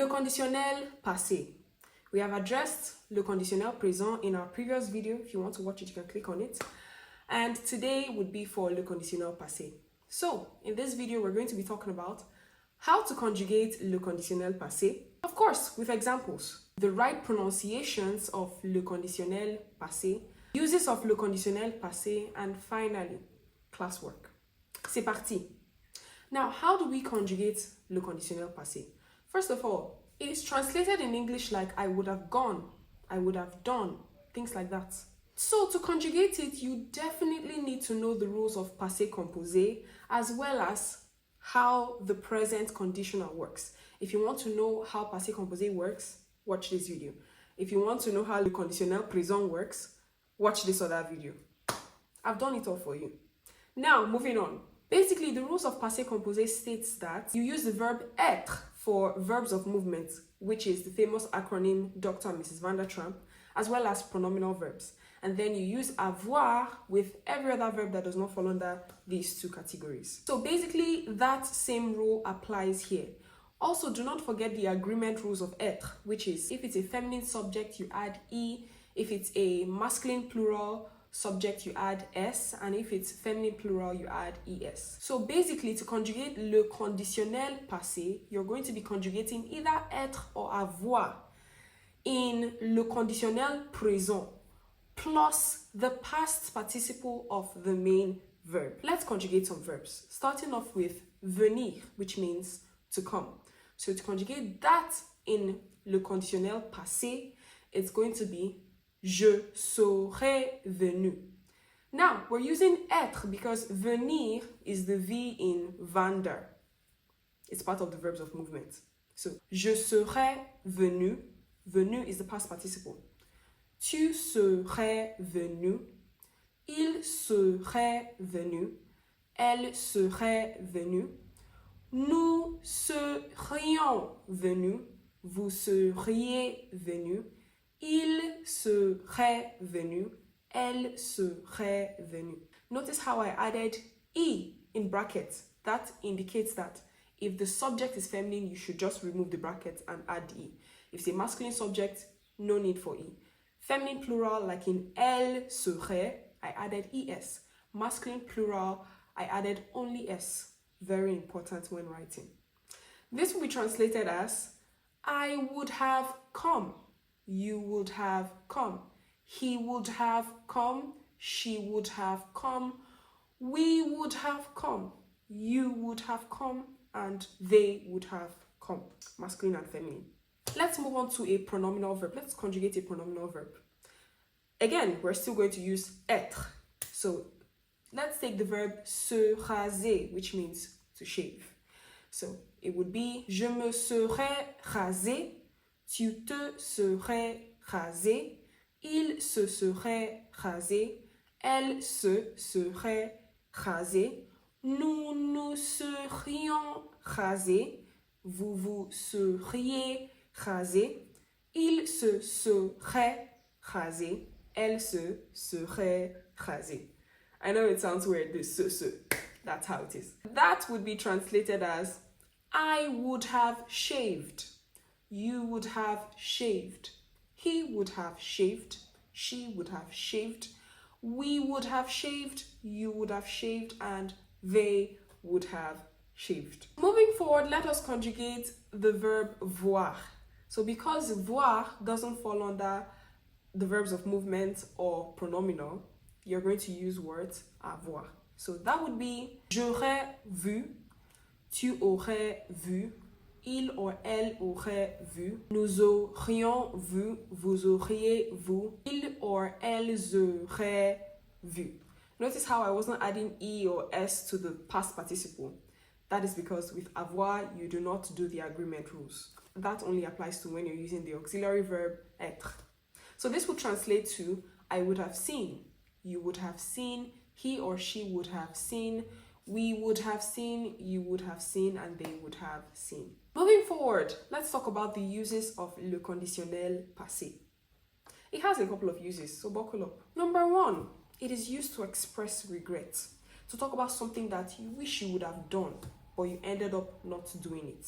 Le conditionnel passé. We have addressed le conditionnel présent in our previous video. If you want to watch it, you can click on it. And today would be for le conditionnel passé. So, in this video, we're going to be talking about how to conjugate le conditionnel passé. Of course, with examples. The right pronunciations of le conditionnel passé, uses of le conditionnel passé, and finally, classwork. C'est parti. Now, how do we conjugate le conditionnel passé? First of all, it is translated in English like I would have gone, I would have done, things like that. So to conjugate it, you definitely need to know the rules of Passé Composé as well as how the present conditional works. If you want to know how Passé Composé works, watch this video. If you want to know how le conditionnel présent works, watch this other video. I've done it all for you. Now, moving on. Basically, the rules of Passé Composé states that you use the verb être for verbs of movement, which is the famous acronym Dr. and Mrs. Van der Tramp, as well as pronominal verbs. And then you use avoir with every other verb that does not fall under these two categories. So basically, that same rule applies here. Also, do not forget the agreement rules of être, which is if it's a feminine subject, you add e. If it's a masculine plural subject, you add s. And if it's feminine plural, you add es. So basically, to conjugate le conditionnel passé, you're going to be conjugating either être or avoir in le conditionnel présent plus the past participle of the main verb. Let's conjugate some verbs, starting off with venir, which means to come. So to conjugate that in le conditionnel passé, it's going to be je serais venu. Now, we're using être because venir is the V in vander. It's part of the verbs of movement. So, je serais venu. Venu is the past participle. Tu serais venu. Il serait venu. Elle serait venue. Nous serions venus. Vous seriez venu. Il serait venu. Elle serait venue. Notice how I added e in brackets. That indicates that if the subject is feminine, you should just remove the bracket and add e. If it's a masculine subject, no need for e. Feminine plural, like in elle serait, I added es. Masculine plural, I added only s. Very important when writing. This will be translated as I would have come. You would have come. He would have come. She would have come. We would have come. You would have come. And they would have come. Masculine and feminine. Let's move on to a pronominal verb. Let's conjugate a pronominal verb. Again, we're still going to use être. So let's take the verb se raser, which means to shave. So it would be je me serais rasé. Tu te serais rasé, il se serait rasé, elle se serait rasée, nous nous serions rasés, vous vous seriez rasé, il se serait rasé, elle se serait rasée. I know it sounds weird, this se. That's how it is. That would be translated as I would have shaved. You would have shaved. He would have shaved. She would have shaved. We would have shaved. You would have shaved. And they would have shaved. Moving forward, let us conjugate the verb voir. So because voir doesn't fall under the verbs of movement or pronominal, you're going to use words avoir. So that would be j'aurais vu. Tu aurais vu. Il ou elle aurait vu. Nous aurions vu. Vous auriez vu. Ils ou elles auraient vu. Notice how I wasn't adding e or s to the past participle. That is because with avoir, you do not do the agreement rules. That only applies to when you're using the auxiliary verb être. So this would translate to I would have seen. You would have seen. He or she would have seen. We would have seen, you would have seen, and they would have seen. Moving forward, let's talk about the uses of le conditionnel passé. It has a couple of uses, so buckle up. Number one, it is used to express regret. To talk about something that you wish you would have done, but you ended up not doing it.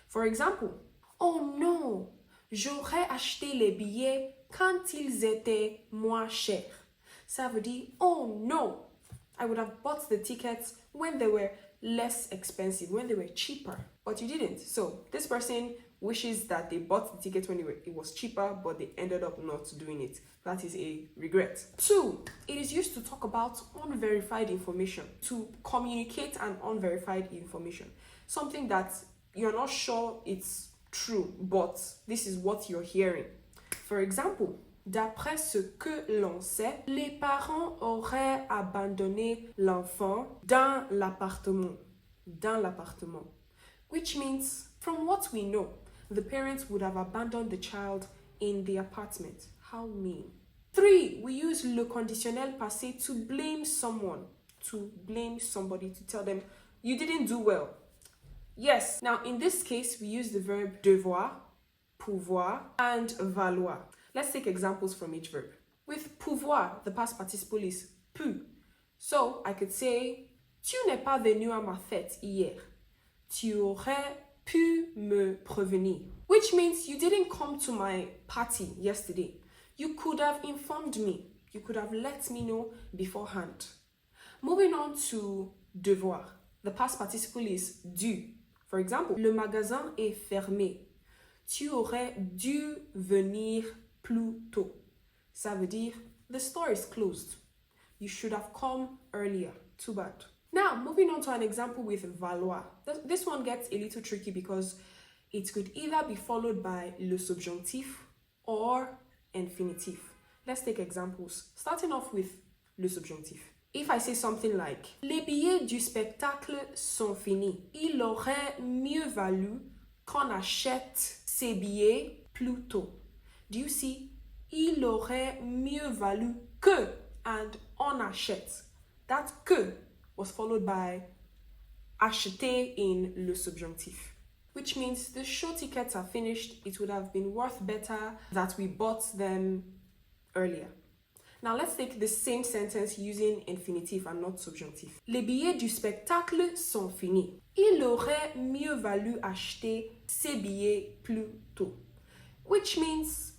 For example, Oh non, j'aurais acheté les billets quand ils étaient moins chers. Ça veut dire, oh no, I would have bought the tickets when they were less expensive, when they were cheaper. But you didn't. So this person wishes that they bought the ticket when it was cheaper, but they ended up not doing it. That is a regret. 2, it is used to talk about unverified information, to communicate an unverified information. Something that you're not sure it's true, but this is what you're hearing. For example, d'après ce que l'on sait, les parents auraient abandonné l'enfant dans l'appartement. Dans l'appartement. Which means, from what we know, the parents would have abandoned the child in the apartment. How mean. 3, we use le conditionnel passé to blame someone, to blame somebody, to tell them, you didn't do well. Yes, now in this case, we use the verb devoir, pouvoir, and valoir. Let's take examples from each verb. With pouvoir, the past participle is pu. So I could say, tu n'es pas venu à ma fête hier. Tu aurais pu me prévenir. Which means you didn't come to my party yesterday. You could have informed me. You could have let me know beforehand. Moving on to devoir. The past participle is dû. For example, le magasin est fermé. Tu aurais dû venir plus tôt. Ça veut dire, the store is closed. You should have come earlier. Too bad. Now, moving on to an example with valoir. This one gets a little tricky because it could either be followed by le subjonctif or infinitive. Let's take examples. Starting off with le subjonctif. If I say something like, les billets du spectacle sont finis. Il aurait mieux valu qu'on achète ces billets plus tôt. Do you see? Il aurait mieux valu que and on achète. That que was followed by acheter in le subjonctif, which means the show tickets are finished. It would have been worth better that we bought them earlier. Now let's take the same sentence using infinitive and not subjunctive. Les billets du spectacle sont finis. Il aurait mieux valu acheter ces billets plus tôt. Which means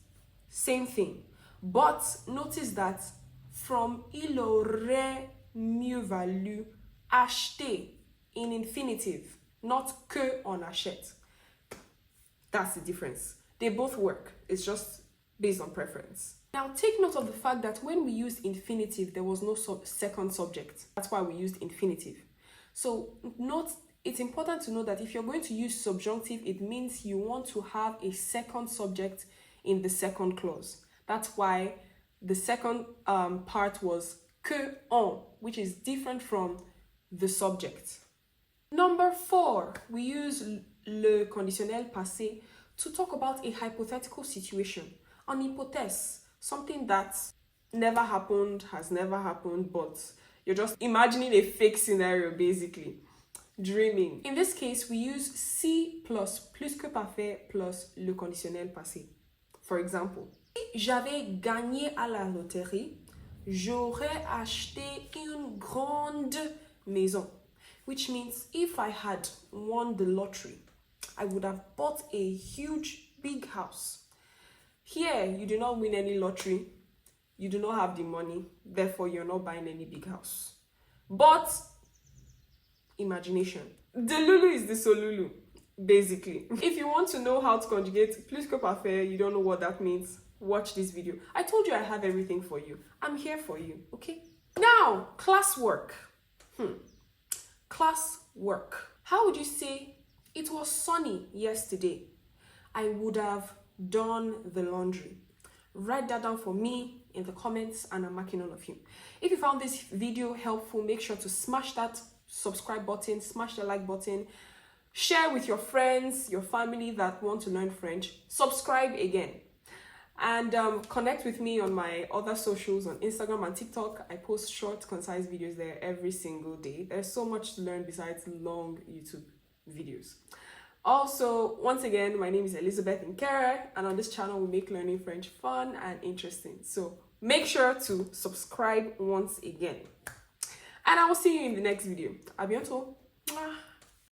same thing. But notice that from il aurait mieux valu acheter in infinitive, not que on achète. That's the difference. They both work. It's just based on preference. Now take note of the fact that when we used infinitive, there was no second subject. That's why we used infinitive. So it's important to know that if you're going to use subjunctive, it means you want to have a second subject in the second clause. That's why the second part was que on, which is different from the subject. Number 4, we use le conditionnel passé to talk about a hypothetical situation, an hypothèse, something that never happened, has never happened, but you're just imagining a fake scenario, basically. Dreaming. In this case, we use si plus que parfait plus le conditionnel passé. For example, si j'avais gagné à la loterie, j'aurais acheté une grande maison. Which means if I had won the lottery, I would have bought a huge, big house. Here, you do not win any lottery. You do not have the money. Therefore, you're not buying any big house. But, imagination. The Lulu is the Solulu, basically. If you want to know how to conjugate plus que parfait, you don't know what that means, watch this video. I told you I have everything for you. I'm here for you, okay? Now, classwork. Classwork. How would you say, it was sunny yesterday? I would have done the laundry. Write that down for me in the comments and I'm marking all of you. If you found this video helpful, make sure to smash that subscribe button, smash the like button, share with your friends, your family that want to learn French, subscribe again. And connect with me on my other socials on Instagram and TikTok. I post short, concise videos there every single day. There's so much to learn besides long YouTube videos. Also, once again, my name is Elizabeth Nkere, and on this channel, we make learning French fun and interesting. So make sure to subscribe once again. And I will see you in the next video. À bientôt.